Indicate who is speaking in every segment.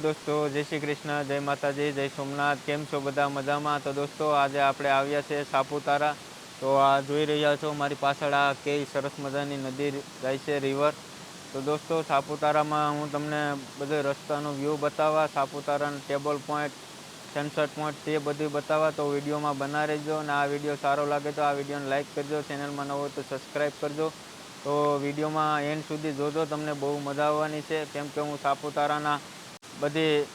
Speaker 1: દોસ્તો, જય શ્રી કૃષ્ણ, જય માતાજી, જય સોમનાથ। કેમ છો બધા? મજામાં? તો દોસ્તો આજે આપણે આવ્યા છે સાપુતારા। તો આ જોઈ રહ્યા છો મારી પાછળ આ કેવી સરસ મજાની નદી જાય છે, રિવર। તો દોસ્તો સાપુતારામાં હું તમને બધો રસ્તાનો વ્યૂ બતાવવા, સાપુતારાના ટેબલ પોઈન્ટ, સનસેટ પોઈન્ટ તે બધું બતાવવા। તો વિડીયોમાં બના રહેજો અને આ વિડીયો સારો લાગે તો આ વિડીયોને લાઇક કરજો, ચેનલમાં નવો હોય તો સબસ્ક્રાઈબ કરજો। તો વિડીયોમાં એન્ડ સુધી જોજો, તમને બહુ મજા આવવાની છે, કેમ કે હું સાપુતારાના બધી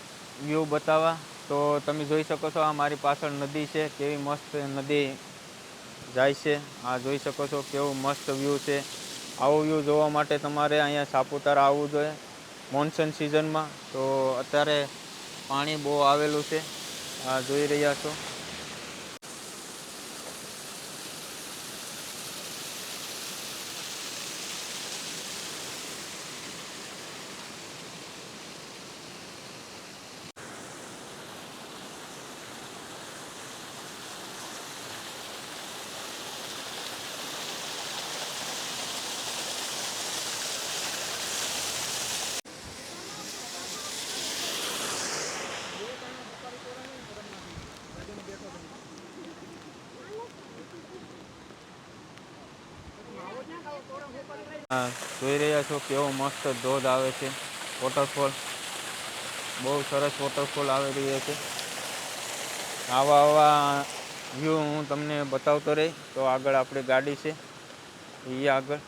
Speaker 1: વ્યૂ બતાવવા। તો તમે જોઈ શકો છો આ મારી પાછળ નદી છે, કેવી મસ્ત નદી જાય છે। આ જોઈ શકો છો કેવું મસ્ત વ્યૂ છે। આવો વ્યૂ જોવા માટે તમારે અહીંયા સાપુતારા આવવું જોઈએ મોન્સૂન સિઝનમાં। તો અત્યારે પાણી બહુ આવેલું છે, આ જોઈ રહ્યા છો। જોઈ રહ્યા છો કેવો મસ્ત ધોધ આવે છે, વોટરફોલ। બહુ સરસ વોટરફોલ આવી રહ્યા છે। આવા વ્યૂ હું તમને બતાવતો રહી। તો આગળ આપણી ગાડી છે, એ આગળ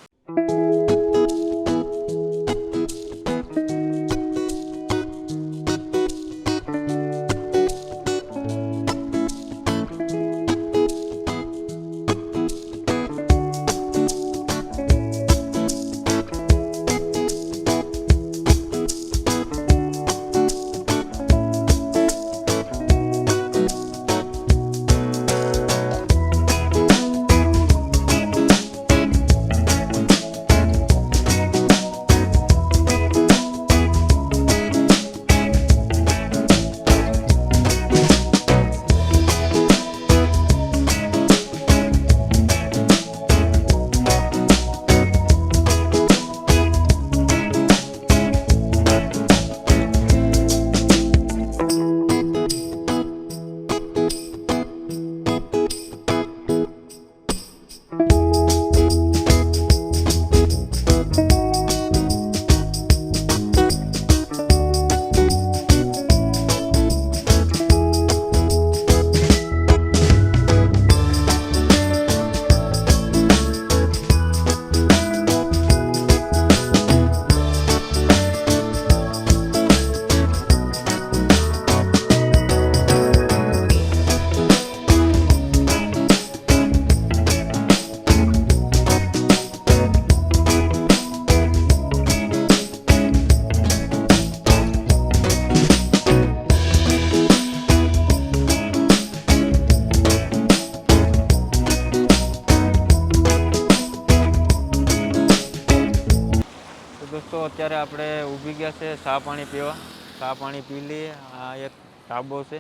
Speaker 1: દોસ્તો અત્યારે આપણે ઊભી ગયા છે ચા પાણી પીવા। ચા પાણી પી લઈએ, આ એક ઢાબો છે,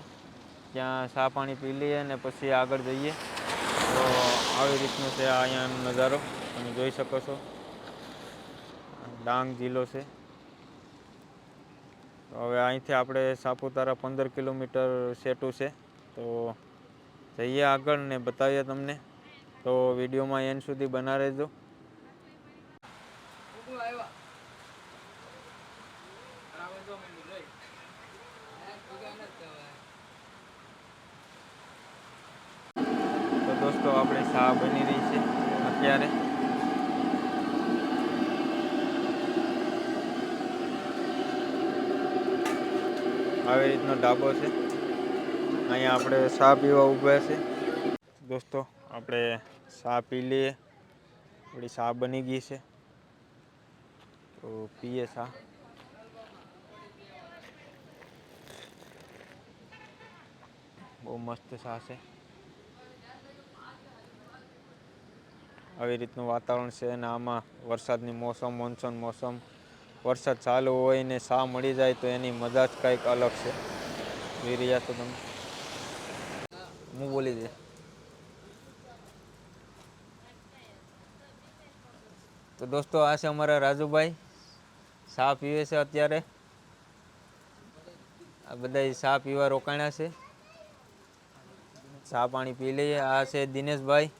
Speaker 1: ત્યાં ચા પાણી પી લઈએ અને પછી આગળ જઈએ। તો આવી રીતનો છે અહીંયાનો નજારો, તમે જોઈ શકો છો। ડાંગ જિલ્લો છે। તો હવે અહીંથી આપણે સાપુતારા 15 કિલોમીટર સેટું છે। તો જઈએ આગળ ને બતાવીએ તમને। તો વિડીયોમાં એન્ડ સુધી બના રહેજો। તો દોસ્તો આપણે ચા બની રહી છે અત્યારે। આવી રીતનો ઢાબો છે, અહીંયા આપણે ચા પીવા ઊભા છે। દોસ્તો આપણે ચા પી લઈએ, આપણી ચા બની ગઈ છે, તો પીએ ચા। બહુ મસ્ત ચા છે। આવી રીતનું વાતાવરણ છે અને આમાં વરસાદની મોસમ, મોન્સૂન મોસમ, વરસાદ ચાલુ હોય ને ચા મળી જાય તો એની મજા જ કંઈક અલગ છે। જોઈ રહ્યા છો તમે। હું બોલી દે। તો દોસ્તો આ છે અમારા રાજુભાઈ, ચા પીવે છે અત્યારે। આ બધા ચા પીવા રોકાણા છે, ચા પાણી પી લઈએ. આ છે દિનેશભાઈ.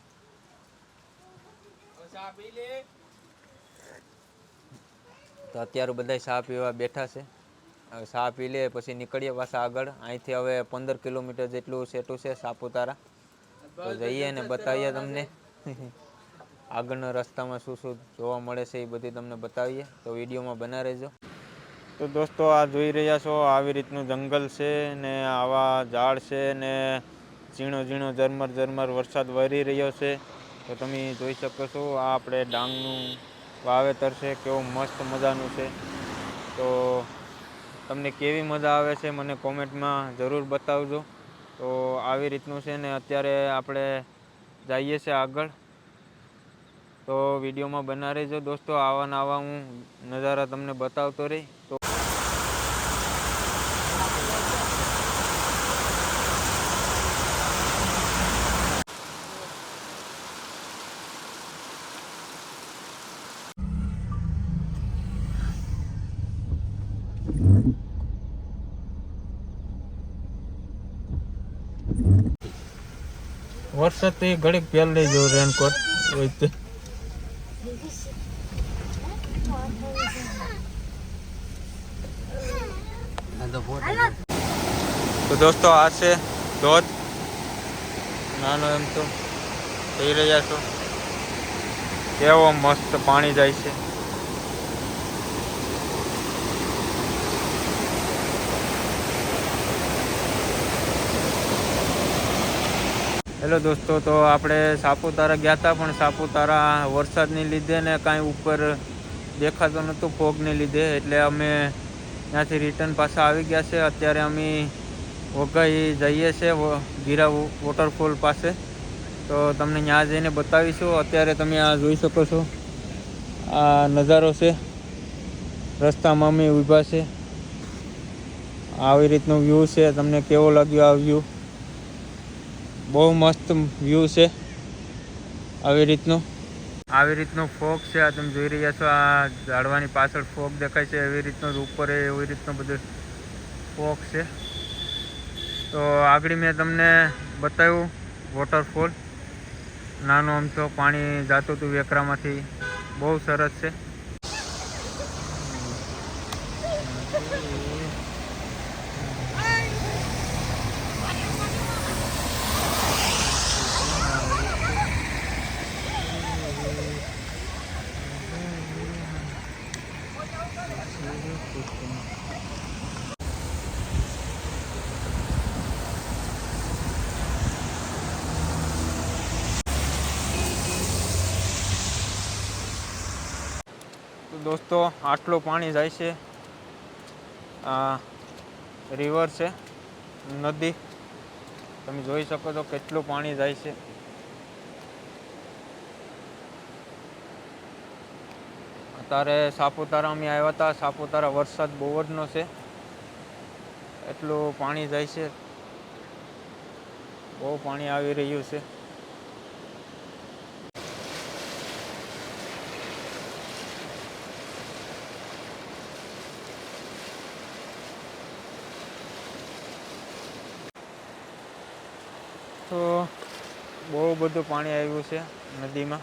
Speaker 1: તો અત્યારે બધા ચા પીવા બેઠા છે. હવે ચા પી લે પછી નીકળીએ પાછા આગળ. અહીંથી હવે 15 કિલોમીટર જેટલું સેટું છે સાપુતારા. તો જઈએ ને બતાવીએ તમને આગળના રસ્તામાં શું શું જોવા મળે છે એ બધી તમને બતાવીએ. તો વિડીયોમાં બના રહેજો. તો દોસ્તો આ જોઈ રહ્યા છો આવી રીતનું જંગલ છે ને આવા ઝાડ છે ને ઝીણો ઝીણો ઝરમર ઝરમર વરસાદ વરી રહ્યો છે. તો તમે જોઈ શકો છો આ આપણે ડાંગનું વાવેતર છે, કેવું મસ્ત મજાનું છે. તો તમને કેવી મજા આવે છે મને કોમેન્ટમાં જરૂર બતાવજો. તો આવી રીતનું છે ને અત્યારે આપણે જઈએ છીએ આગળ. તો વિડીયોમાં બના રહેજો દોસ્તો. આવા નવા હું નજારા તમને બતાવતો રહી. તો વરસાદથી ઘડીક પહેલ લઈ જવું રેનકોટ હોય તો. તો દોસ્તો આ છે ધોધ, નાનો એમ તો જોઈ રહ્યા છો કેવો મસ્ત પાણી જાય છે. હેલો દોસ્તો, તો આપણે સાપુતારા ગયા હતા પણ સાપુતારા વરસાદને લીધે ને કાંઈ ઉપર દેખાતો નહોતું ફોગને લીધે, એટલે અમે ત્યાંથી રિટર્ન પાછા આવી ગયા છે. અત્યારે અમે વઘઈ જઈએ છીએ ગીરા વોટરફોલ પાસે. તો તમને ત્યાં જઈને બતાવીશું. અત્યારે તમે આ જોઈ શકો છો આ નજારો છે, રસ્તામાં અમે ઊભા છે. આવી રીતનો વ્યૂ છે. તમને કેવો લાગ્યો આ વ્યૂ? બહુ મસ્ત વ્યૂ છે. આવી રીતનો ફોગ છે. આ તમે જોઈ રહ્યા છો આ ઝાડવાની પાછળ ફોગ દેખાય છે. એવી રીતનો ઉપર એવી રીતનો બધો ફોગ છે. તો આગળ મેં તમને બતાવ્યું વોટરફોલ, નાનો અમથો પાણી જાતું હતું વેકરામાંથી. બહુ સરસ છે. તો દોસ્તો આટલું પાણી જાય છે. આ રિવર છે, નદી. તમે જોઈ શકો છો કેટલું પાણી જાય છે. અત્યારે સાપુતારા અમે આવ્યા હતા. સાપુતારા વરસાદ બહુ જ નો છે, એટલું પાણી જાય છે. બહુ પાણી આવી રહ્યું છે. તો બહુ બધું પાણી આવ્યું છે નદીમાં.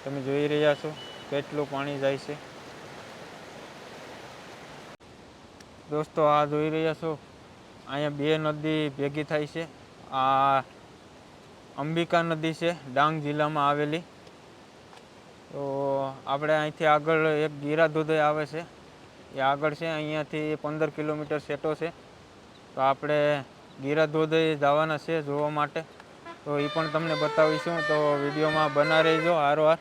Speaker 1: તમે જોઈ રહ્યા છો કેટલું પાણી જાય છે. દોસ્તો આ જોઈ રહ્યા છો અહીંયા બે નદી ભેગી થાય છે. આ અંબિકા નદી છે, ડાંગ જિલ્લામાં આવેલી. તો આપણે અહીંથી આગળ એક ગીરા ધોધ આવે છે, એ આગળ છે. અહીંયાથી 15 કિલોમીટર સેટો છે. તો આપણે ગીરા ધોધ જવાના છે જોવા માટે. તો એ પણ તમને બતાવીશું. તો વિડીયોમાં બના રહેજો હારોહાર.